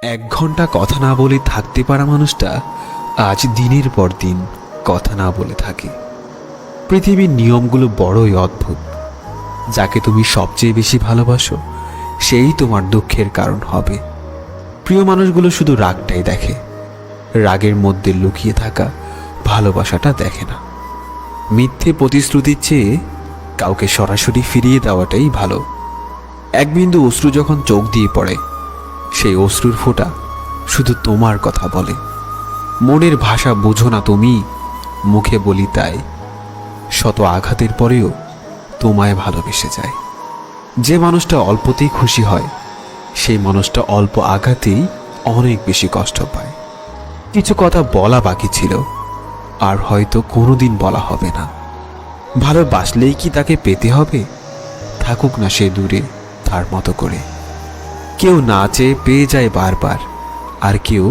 1 ঘন্টা কথা না বলে থাকতে পারা মানুষটা আজ দিনের পর দিন কথা না বলে থাকে। পৃথিবীর নিয়মগুলো বড়ই অদ্ভুত। যাকে তুমি সবচেয়ে বেশি ভালোবাসো সেই তোমার দুঃখের কারণ হবে। প্রিয় মানুষগুলো শুধু রাগটাই দেখে, রাগের মধ্যে লুকিয়ে থাকা ভালোবাসাটা দেখে না। মিথ্যে প্রতিশ্রুতির চেয়ে কাউকে সরাসরি ফিরিয়ে দেওয়াটাই ভালো। এক বিন্দু অশ্রু যখন চোখ দিয়ে পড়ে, সেই অশ্রুর ফোঁটা শুধু তোমার কথা বলে। মনের ভাষা বোঝো না তুমি, মুখে বলি তাই। শত আঘাতের পরেও তোমায় ভালোবেসে যায়। যে মানুষটা অল্পতেই খুশি হয়, সেই মানুষটা অল্প আঘাতেই অনেক বেশি কষ্ট পায়। কিছু কথা বলা বাকি ছিল, আর হয়তো কোনোদিন বলা হবে না। ভালোবাসলেই কি তাকে পেতে হবে? থাকুক না সে দূরে তার মতো করে। কেউ না চেয়ে পেয়ে যায় বারবার, আর কেউ